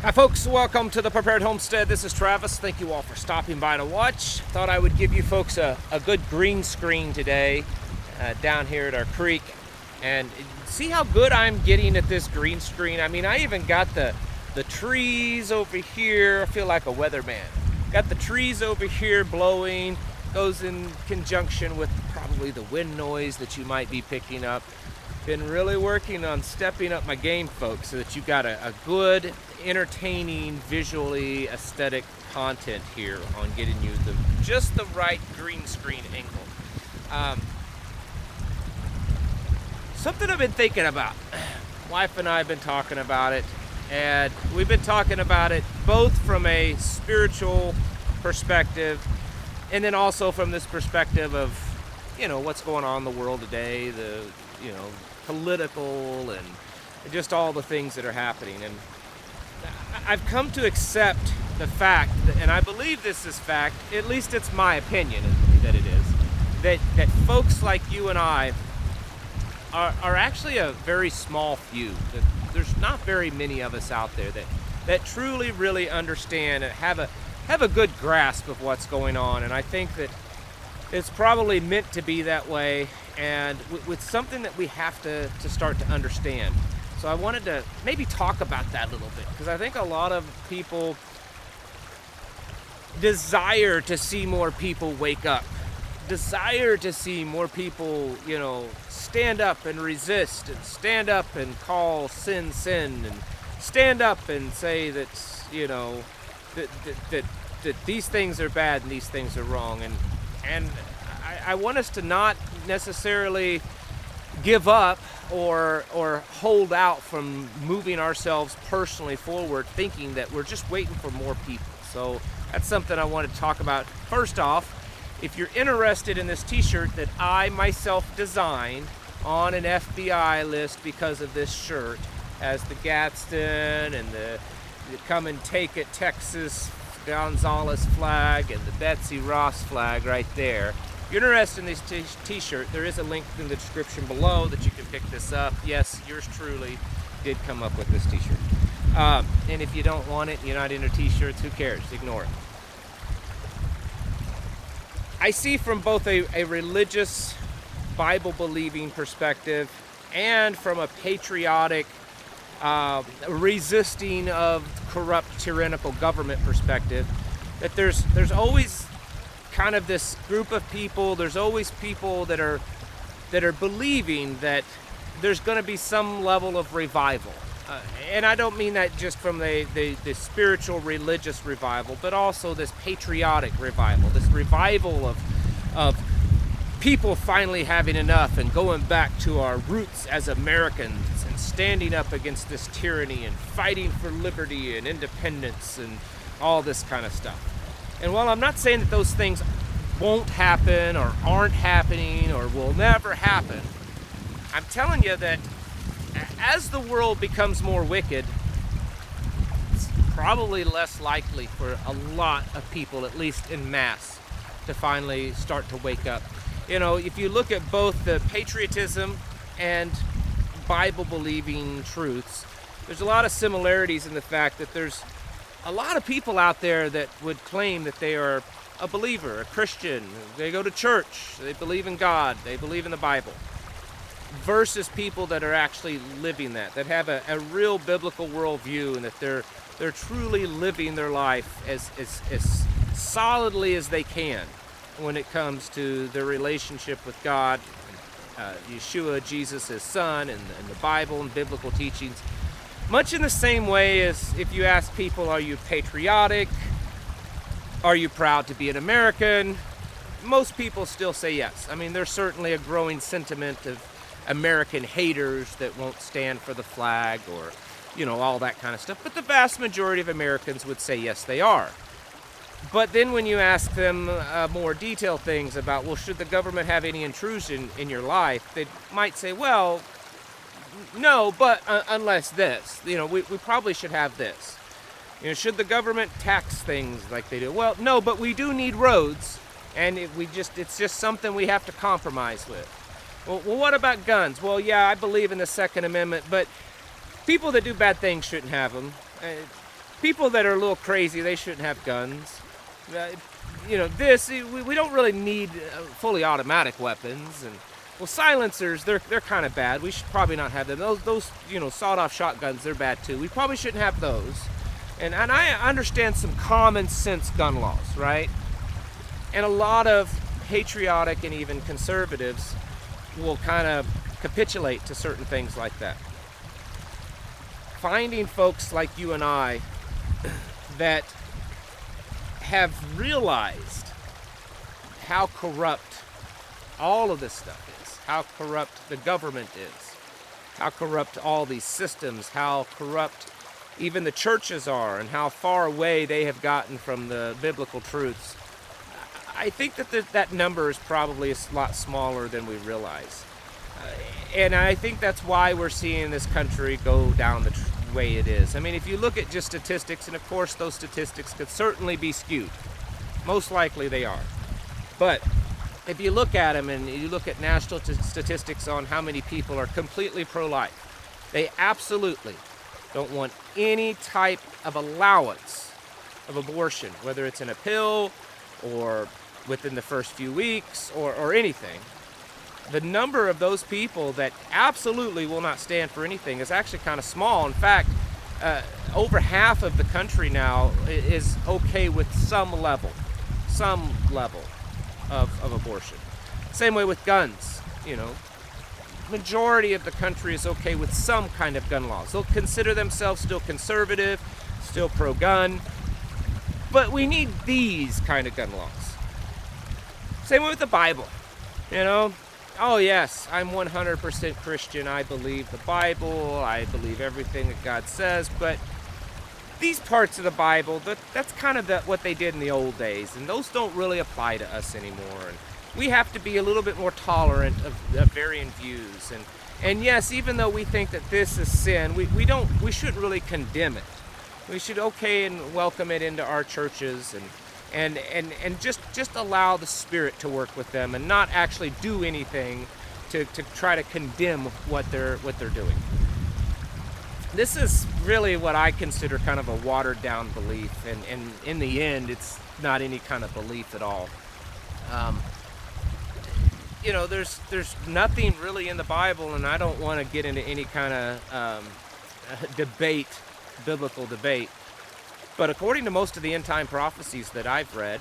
Hi folks, welcome to the Prepared Homestead. This is Travis. Thank you all for stopping by to watch. Thought I would give you folks a good green screen today down here at our creek. And see how good I'm getting at this green screen? I mean, I even got the trees over here. I feel like a weatherman. Got the trees over here blowing. Goes in conjunction with probably the wind noise that you might be picking up. Been really working on stepping up my game, folks, so that you got a good, entertaining, visually aesthetic content here on getting you just the right green screen angle. Something I've been thinking about. Wife and I have been talking about it, and we've been talking about it both from a spiritual perspective and then also from this perspective of, what's going on in the world today, the, political and just all the things that are happening. And I've come to accept the fact, and I believe this is fact, at least it's my opinion that it is, that folks like you and I are actually a very small few. That there's not very many of us out there that truly, really understand and have a good grasp of what's going on. And I think that it's probably meant to be that way, and with something that we have to start to understand. So I wanted to maybe talk about that a little bit, because I think a lot of people desire to see more people wake up, desire to see more people, stand up and resist, and stand up and call sin, and stand up and say that, that these things are bad and these things are wrong. And I want us to not necessarily give up or hold out from moving ourselves personally forward, thinking that we're just waiting for more people. So that's something I want to talk about. First off, if you're interested in this t-shirt that I myself designed on an FBI list because of this shirt, as the Gadsden and the Come and Take It Texas Gonzales flag and the Betsy Ross flag right there. If you're interested in this t-shirt, there is a link in the description below that you can pick this up. Yes, yours truly did come up with this t-shirt. And if you don't want it, you're not into t-shirts, who cares? Ignore it. I see from both a religious, Bible-believing perspective and from a patriotic, resisting of corrupt, tyrannical government perspective, that there's always kind of this group of people, there's always people that are believing that there's going to be some level of revival. And I don't mean that just from the spiritual, religious revival, but also this patriotic revival, this revival of people finally having enough and going back to our roots as Americans and standing up against this tyranny and fighting for liberty and independence and all this kind of stuff. And while I'm not saying that those things won't happen or aren't happening or will never happen, I'm telling you that as the world becomes more wicked, it's probably less likely for a lot of people, at least in mass, to finally start to wake up. If you look at both the patriotism and Bible-believing truths, there's a lot of similarities in the fact that there's a lot of people out there that would claim that they are a believer, a Christian, they go to church, they believe in God, they believe in the Bible, versus people that are actually living that have a real biblical worldview, and that they're truly living their life as solidly as they can when it comes to their relationship with God, Yeshua, Jesus, his son, and the Bible and biblical teachings. Much in the same way as if you ask people, are you patriotic? Are you proud to be an American? Most people still say yes. I mean, there's certainly a growing sentiment of American haters that won't stand for the flag or, all that kind of stuff. But the vast majority of Americans would say yes, they are. But then when you ask them more detailed things about, well, should the government have any intrusion in your life? They might say, well, no, but unless this, we probably should have this. Should the government tax things like they do? Well, no, but we do need roads, and it's just something we have to compromise with. Well, what about guns? Well, yeah, I believe in the Second Amendment, but people that do bad things shouldn't have them. people that are a little crazy, they shouldn't have guns. We don't really need fully automatic weapons. And well, silencers, they're kind of bad. We should probably not have them. Those sawed-off shotguns, they're bad too. We probably shouldn't have those. And I understand some common sense gun laws, right? And a lot of patriotic and even conservatives will kind of capitulate to certain things like that. Finding folks like you and I that have realized how corrupt all of this stuff is, how corrupt the government is, how corrupt all these systems, how corrupt even the churches are, and how far away they have gotten from the biblical truths. I think that number is probably a lot smaller than we realize. And I think that's why we're seeing this country go down the way it is. I mean, if you look at just statistics, and of course those statistics could certainly be skewed. Most likely they are. But if you look at them and you look at national statistics on how many people are completely pro-life, they absolutely don't want any type of allowance of abortion, whether it's in a pill or within the first few weeks or anything. The number of those people that absolutely will not stand for anything is actually kind of small. In fact, over half of the country now is okay with some level of abortion. Same way with guns, Majority of the country is okay with some kind of gun laws. They'll consider themselves still conservative, still pro-gun, but we need these kind of gun laws. Same way with the Bible, Oh yes, I'm 100% Christian. I believe the Bible. I believe everything that God says. But these parts of the Bible, that's kind of what they did in the old days. And those don't really apply to us anymore. And we have to be a little bit more tolerant of varying views. And yes, even though we think that this is sin, we shouldn't really condemn it. We should okay and welcome it into our churches and just allow the Spirit to work with them and not actually do anything to try to condemn what they're doing. This is really what I consider kind of a watered down belief, and in the end it's not any kind of belief at all. There's nothing really in the Bible, and I don't want to get into any kind of biblical debate. But according to most of the end-time prophecies that I've read,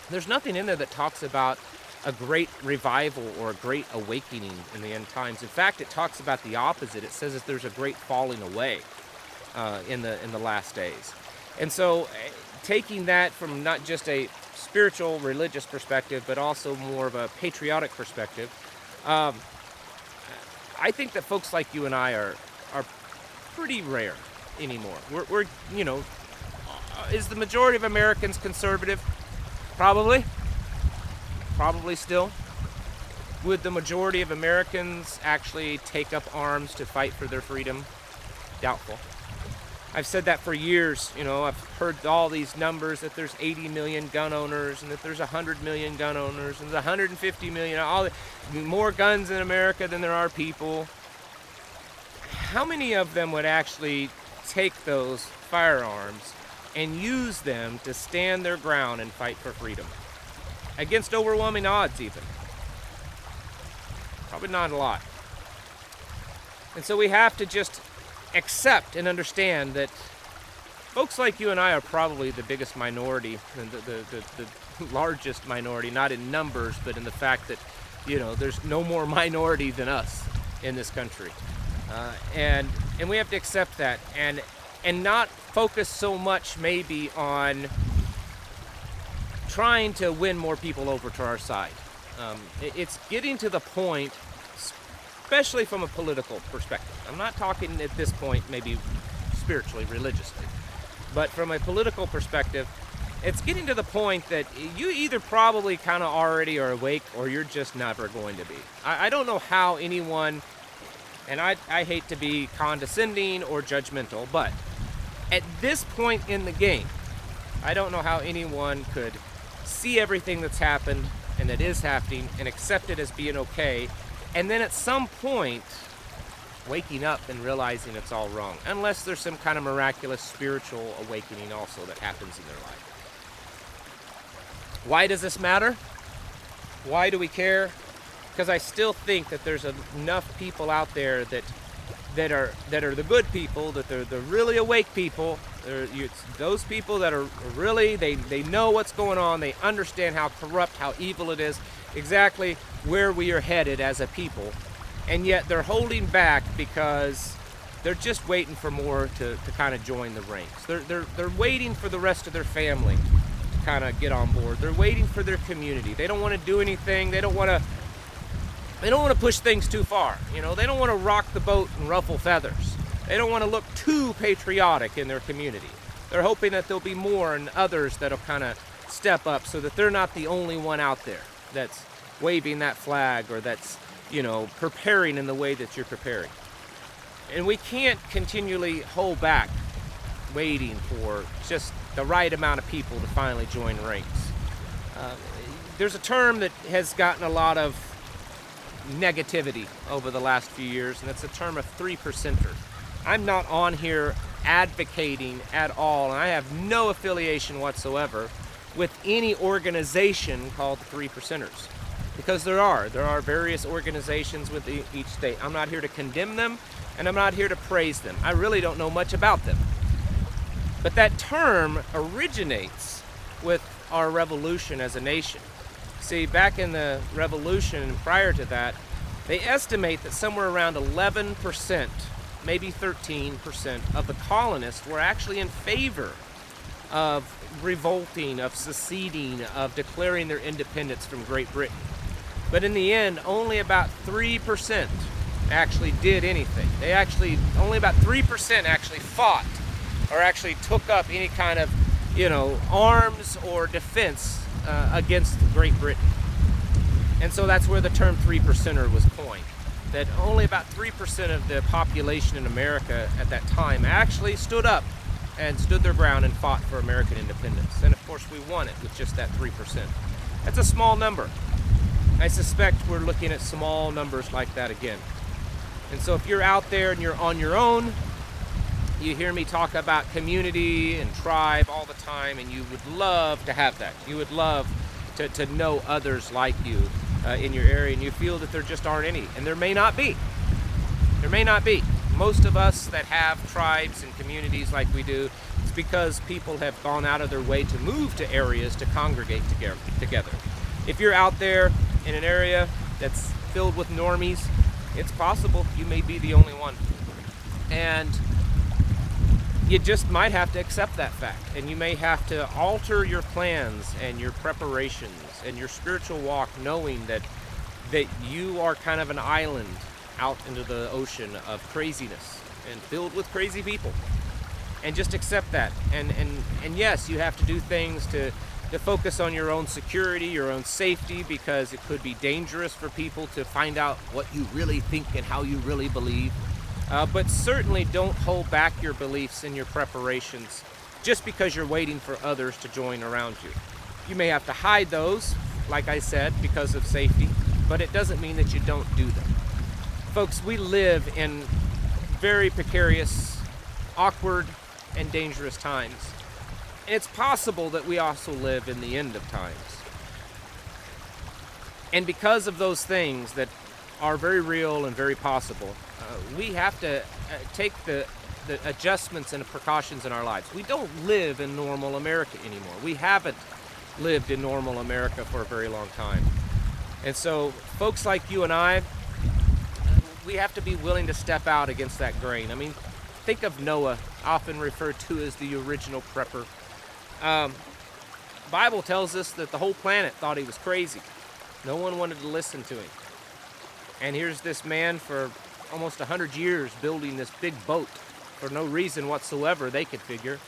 there's nothing in there that talks about a great revival or a great awakening in the end times. In fact, it talks about the opposite. It says that there's a great falling away in the last days. And so taking that from not just a spiritual, religious perspective, but also more of a patriotic perspective, I think that folks like you and I are pretty rare anymore. We're is the majority of Americans conservative? Probably still. Would the majority of Americans actually take up arms to fight for their freedom? Doubtful. I've said that for years. I've heard all these numbers that there's 80 million gun owners and that there's 100 million gun owners and there's 150 million, more guns in America than there are people. How many of them would actually take those firearms and use them to stand their ground and fight for freedom? Against overwhelming odds even. Probably not a lot. And so we have to just accept and understand that folks like you and I are probably the biggest minority, and the largest minority, not in numbers, but in the fact that, there's no more minority than us in this country. And we have to accept that and not focus so much maybe on trying to win more people over to our side. It's getting to the point, especially from a political perspective. I'm not talking at this point maybe spiritually, religiously, but from a political perspective, it's getting to the point that you either probably kind of already are awake or you're just never going to be. I don't know how anyone, and I hate to be condescending or judgmental, but at this point in the game, I don't know how anyone could see everything that's happened and that is happening and accept it as being okay, and then at some point waking up and realizing it's all wrong, unless there's some kind of miraculous spiritual awakening also that happens in their life. Why does this matter? Why do we care? Because I still think that there's enough people out there that are the good people, that they're the really awake people. It's those people that are really, they know what's going on, they understand how corrupt, how evil it is, exactly where we are headed as a people, and yet they're holding back because they're just waiting for more to kind of join the ranks. They're waiting for the rest of their family to kind of get on board. They're waiting for their community. They don't want to do anything. They don't want to push things too far. You know, they don't want to rock the boat and ruffle feathers. They don't want to look too patriotic in their community. They're hoping that there'll be more and others that'll kind of step up so that they're not the only one out there that's waving that flag or that's, you know, preparing in the way that you're preparing. And we can't continually hold back waiting for just the right amount of people to finally join ranks. There's a term that has gotten a lot of negativity over the last few years, and it's a term of 3%er. I'm not on here advocating at all, and I have no affiliation whatsoever with any organization called the 3%ers, because there are various organizations with each state. I'm not here to condemn them, and I'm not here to praise them. I really don't know much about them. But that term originates with our revolution as a nation. See, back in the revolution and prior to that, they estimate that somewhere around 11%, maybe 13% of the colonists were actually in favor of revolting, of seceding, of declaring their independence from Great Britain. But in the end, only about 3% actually did anything. Only about 3% actually fought or actually took up any kind of, arms or defense against Great Britain. And so that's where the term 3%er was coined. That only about 3% of the population in America at that time actually stood up and stood their ground and fought for American independence. And of course we won it with just that 3%. That's a small number. I suspect we're looking at small numbers like that again. And so if you're out there and you're on your own, you hear me talk about community and tribe all the time, and you would love to have that. You would love to know others like you in your area, and you feel that there just aren't any. And there may not be. There may not be. Most of us that have tribes and communities like we do, it's because people have gone out of their way to move to areas to congregate together. If you're out there in an area that's filled with normies, it's possible you may be the only one. And you just might have to accept that fact, and you may have to alter your plans and your preparations and your spiritual walk, knowing that you are kind of an island out into the ocean of craziness and filled with crazy people. And just accept that. And yes, you have to do things to focus on your own security, your own safety, because it could be dangerous for people to find out what you really think and how you really believe. But certainly don't hold back your beliefs and your preparations just because you're waiting for others to join around you. You may have to hide those, like I said, because of safety, but it doesn't mean that you don't do them. Folks, we live in very precarious, awkward, and dangerous times. And it's possible that we also live in the end of times. And because of those things that are very real and very possible, we have to take the adjustments and the precautions in our lives. We don't live in normal America anymore. We haven't lived in normal America for a very long time. And so folks like you and I, we have to be willing to step out against that grain. I mean, think of Noah, often referred to as the original prepper. Bible tells us that the whole planet thought he was crazy. No one wanted to listen to him. And here's this man for almost 100 years building this big boat for no reason whatsoever, they could figure.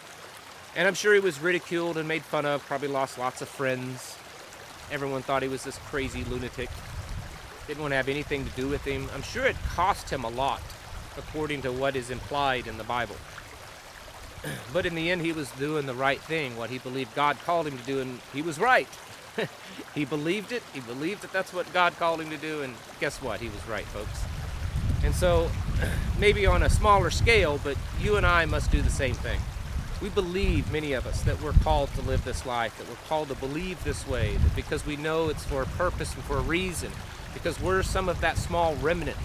And I'm sure he was ridiculed and made fun of, probably lost lots of friends. Everyone thought he was this crazy lunatic. Didn't want to have anything to do with him. I'm sure it cost him a lot, according to what is implied in the Bible. But in the end, he was doing the right thing, what he believed God called him to do, and he was right. He believed it. He believed that that's what God called him to do, and guess what? He was right, folks. And so, maybe on a smaller scale, but you and I must do the same thing. We believe, many of us, that we're called to live this life, that we're called to believe this way, that because we know it's for a purpose and for a reason, because we're some of that small remnant,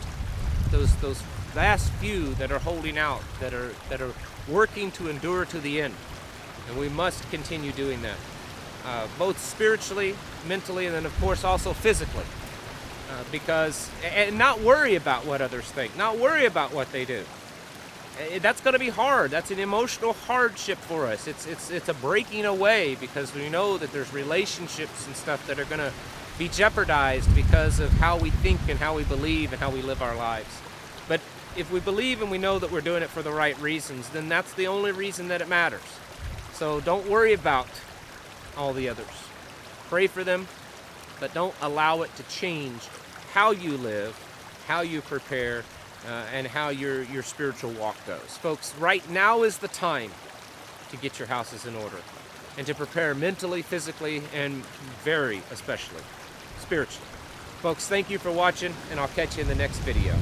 those last few that are holding out, that are working to endure to the end. And we must continue doing that, both spiritually, mentally, and then of course also physically. And not worry about what others think, not worry about what they do. That's going to be hard. That's an emotional hardship for us. It's a breaking away, because we know that there's relationships and stuff that are going to be jeopardized because of how we think and how we believe and how we live our lives. But if we believe and we know that we're doing it for the right reasons, then that's the only reason that it matters. So don't worry about all the others. Pray for them, but don't allow it to change how you live, how you prepare, and how your spiritual walk goes. Folks, right now is the time to get your houses in order and to prepare mentally, physically, and very especially spiritually. Folks, thank you for watching, and I'll catch you in the next video.